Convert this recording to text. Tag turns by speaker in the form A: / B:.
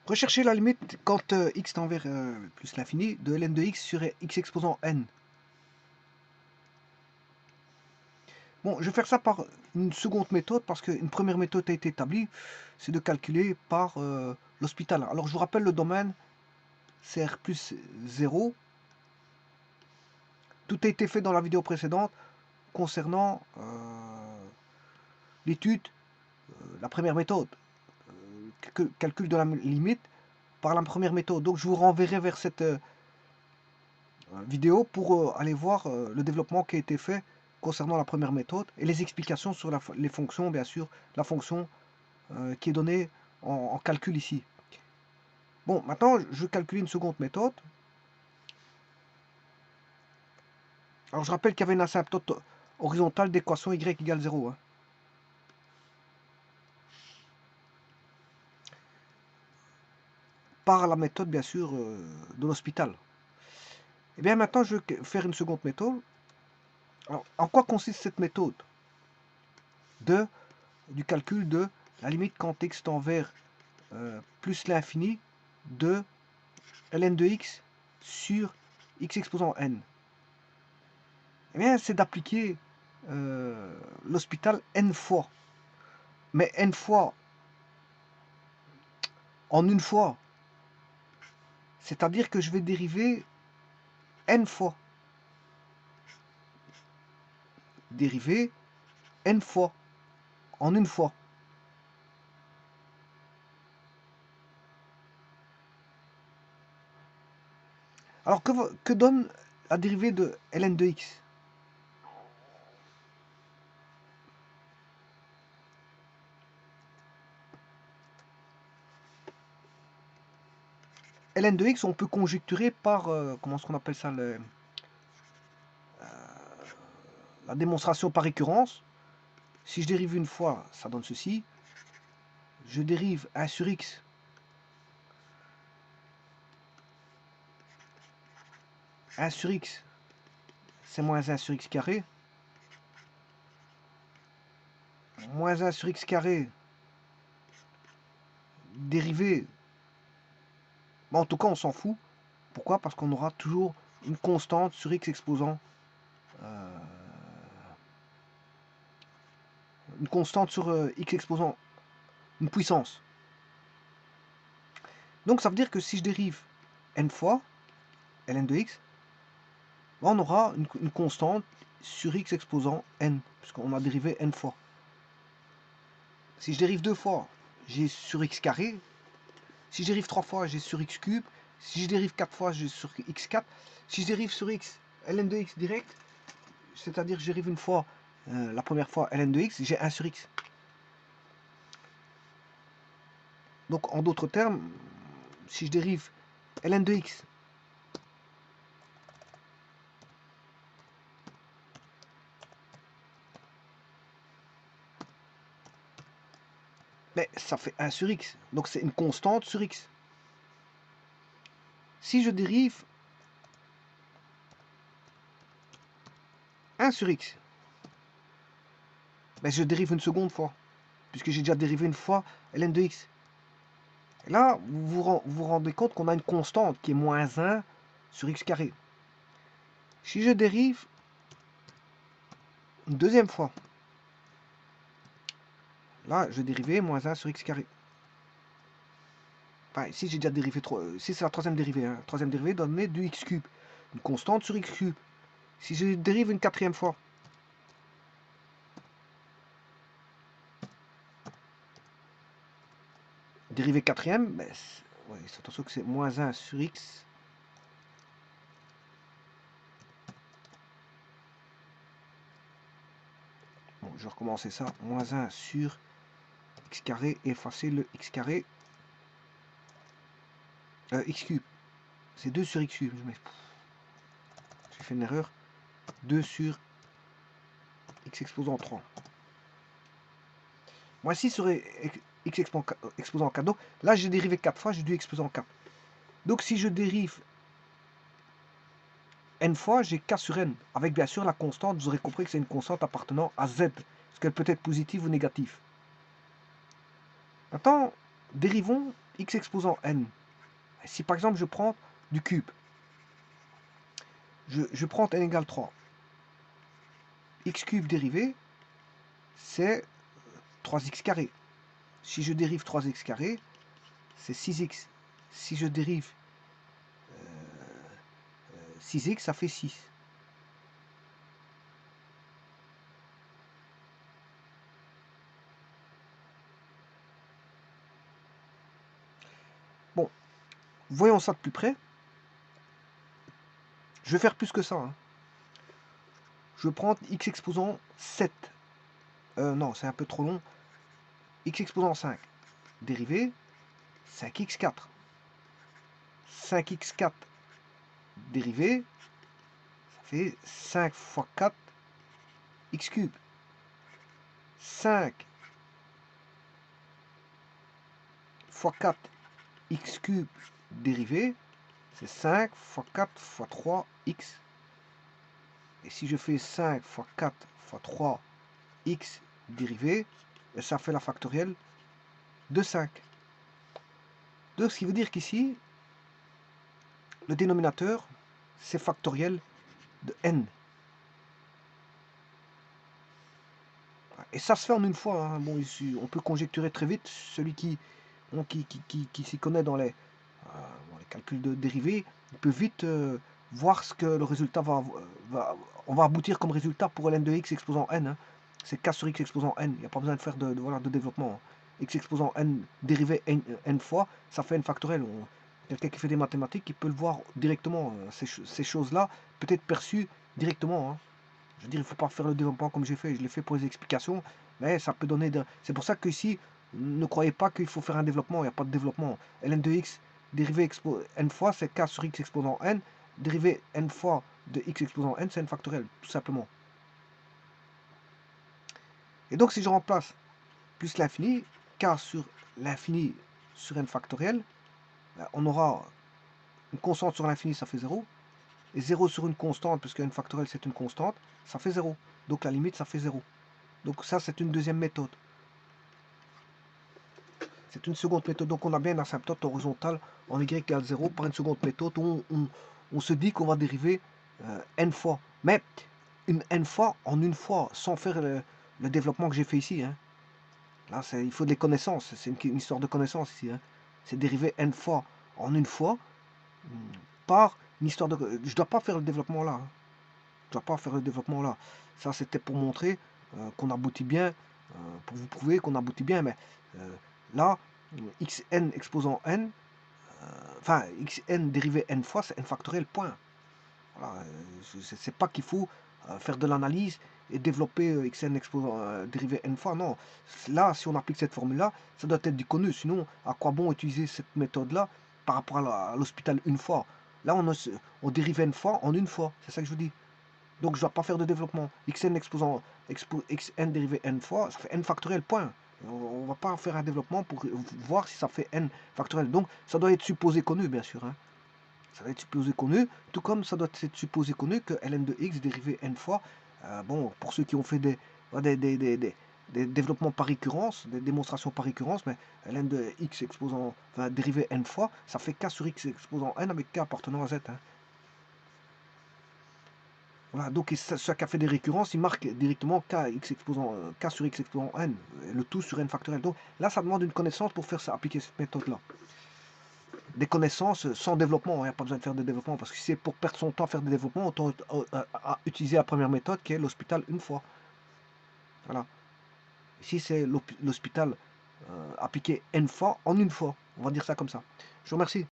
A: Rechercher la limite quand x tend vers plus l'infini de ln de x sur x exposant n. Bon, je vais faire ça par une seconde méthode parce qu'une première méthode a été établie, c'est de calculer par l'hospital. Alors je vous rappelle le domaine, c'est R plus 0. Tout a été fait dans la vidéo précédente concernant l'étude, la première méthode, calcul de la limite par la première méthode. Donc je vous renverrai vers cette vidéo pour aller voir le développement qui a été fait concernant la première méthode et les explications sur les fonctions, bien sûr, la fonction qui est donnée en calcul ici. Bon, maintenant, je vais calculer une seconde méthode. Alors, je rappelle qu'il y avait une asymptote horizontale d'équation y égale 0. Hein. Par la méthode, bien sûr, de l'hospital. Et bien, maintenant, je vais faire une seconde méthode. Alors, en quoi consiste cette méthode du calcul de la limite quand x tend vers plus l'infini de ln de x sur x exposant n. Eh bien, c'est d'appliquer l'hospital n fois. Mais n fois en une fois. C'est-à-dire que je vais dériver n fois. Dériver n fois en une fois. Alors, que donne la dérivée de ln de x? Ln de x, on peut conjecturer par, comment est-ce qu'on appelle ça, la démonstration par récurrence. Si je dérive une fois, ça donne ceci. Je dérive 1 sur x. 1 sur x, c'est moins 1 sur x carré. Moins 1 sur x carré, dérivé. Bon, en tout cas, on s'en fout. Pourquoi? Parce qu'on aura toujours une constante sur x exposant une constante sur x exposant une puissance. Donc ça veut dire que si je dérive n fois ln de x, on aura une constante sur x exposant n, puisqu'on a dérivé n fois. Si je dérive deux fois, j'ai sur x carré. Si je dérive trois fois, j'ai sur x cube. Si je dérive quatre fois, j'ai sur x4. Si je dérive sur x ln de x direct, c'est-à-dire que je dérive une fois, la première fois ln de x, j'ai 1 sur x. Donc en d'autres termes, si je dérive ln de x mais ça fait 1 sur x. Donc c'est une constante sur x. Si je dérive 1 sur x, ben je dérive une seconde fois, puisque j'ai déjà dérivé une fois ln de x. Et là, vous vous rendez compte qu'on a une constante qui est moins 1 sur x carré. Si je dérive une deuxième fois, là, je vais dériver moins 1 sur x carré. Enfin, ici, j'ai déjà dérivé 3. Si c'est la troisième dérivée, hein. Troisième dérivée donne du x cube. Une constante sur x cube. Si je dérive une quatrième fois, dérivée quatrième, ben, ouais, attention que c'est moins 1 sur x. Bon, je vais recommencer ça. Moins 1 sur x carré, effacer le x carré. X cube. C'est 2 sur x cube. J'ai fait une erreur. 2 sur x exposant 3. Moi ici serait x exposant 4. Donc là j'ai dérivé 4 fois, j'ai dû exposant 4. Donc si je dérive n fois, j'ai k sur n. Avec bien sûr la constante, vous aurez compris que c'est une constante appartenant à z. Parce qu'elle peut être positive ou négative. Maintenant, dérivons x exposant n, si par exemple je prends du cube, je prends n égale 3, x cube dérivé, c'est 3x carré. Si je dérive 3x carré, c'est 6x. Si je dérive 6x, ça fait 6. Bon, voyons ça de plus près. Je vais faire plus que ça. Hein. Je vais prendre x exposant 7. Non, c'est un peu trop long. X exposant 5. Dérivé, 5x4. 5x4 dérivé, ça fait 5 fois 4 x cube. 5 fois 4 x cube dérivé, c'est 5 fois 4 fois 3 x. Et si je fais 5 fois 4 fois 3 x dérivé, ça fait la factorielle de 5. Donc ce qui veut dire qu'ici, le dénominateur, c'est factoriel de n. Et ça se fait en une fois. Hein. Bon, ici, on peut conjecturer très vite. Celui qui s'y connaît dans les calculs de dérivés, il peut vite voir ce que le résultat on va aboutir comme résultat pour ln de x exposant n. Hein. C'est k sur x exposant n. Il n'y a pas besoin de faire de développement. Hein. X exposant n dérivé n fois, ça fait n factoriel. Quelqu'un qui fait des mathématiques, il peut le voir directement. Ces choses-là, peut-être perçues directement. Hein. Je veux dire, il ne faut pas faire le développement comme j'ai fait. Je l'ai fait pour les explications, mais ça peut donner... C'est pour ça que ici, ne croyez pas qu'il faut faire un développement. Il n'y a pas de développement. ln de x dérivé n fois, c'est k sur x exposant n. Dérivé n fois de x exposant n, c'est n factoriel, tout simplement. Et donc, si je remplace plus l'infini, k sur l'infini sur n factoriel, on aura une constante sur l'infini, ça fait 0. Et 0 sur une constante, puisque n factoriel c'est une constante, ça fait 0. Donc la limite, ça fait 0. Donc ça, c'est une deuxième méthode. C'est une seconde méthode. Donc on a bien une asymptote horizontale en y égale 0 par une seconde méthode où on se dit qu'on va dériver n fois. Mais une n fois en une fois, sans faire le développement que j'ai fait ici. Hein. Là, il faut des connaissances. C'est une histoire de connaissances ici. Hein. C'est dériver n fois en une fois par une histoire de... Je ne dois pas faire le développement là. Hein. Je ne dois pas faire le développement là. Ça, c'était pour montrer qu'on aboutit bien, pour vous prouver qu'on aboutit bien. Mais là, xn exposant n, enfin, xn dérivé n fois, c'est n factoriel, point. Voilà, c'est pas qu'il faut faire de l'analyse et développer xn exposant dérivé n fois. Non, là, si on applique cette formule-là, ça doit être du connu. Sinon, à quoi bon utiliser cette méthode-là par rapport à l'hospital une fois? Là, on dérive n fois en une fois. C'est ça que je vous dis. Donc je ne dois pas faire de développement. Xn exposant xn dérivé n fois, ça fait n factoriel, point. On ne va pas faire un développement pour voir si ça fait n factoriel. Donc ça doit être supposé connu, bien sûr. Hein. Ça doit être supposé connu, tout comme ça doit être supposé connu que ln de x dérivé n fois, bon, pour ceux qui ont fait des développements par récurrence, des démonstrations par récurrence, mais ln de x exposant, enfin, dérivé n fois, ça fait k sur x exposant n avec k appartenant à z. Hein. Voilà, donc ce qui a fait des récurrences, il marque directement k sur x exposant n, le tout sur n factoriel. Donc là, ça demande une connaissance pour faire ça, appliquer cette méthode-là. Des connaissances sans développement, il n'y a pas besoin de faire de développement, parce que si c'est pour perdre son temps à faire des développements, autant utiliser la première méthode qui est l'hospital une fois. Voilà. Ici, c'est l'hospital appliqué n fois en une fois. On va dire ça comme ça. Je vous remercie.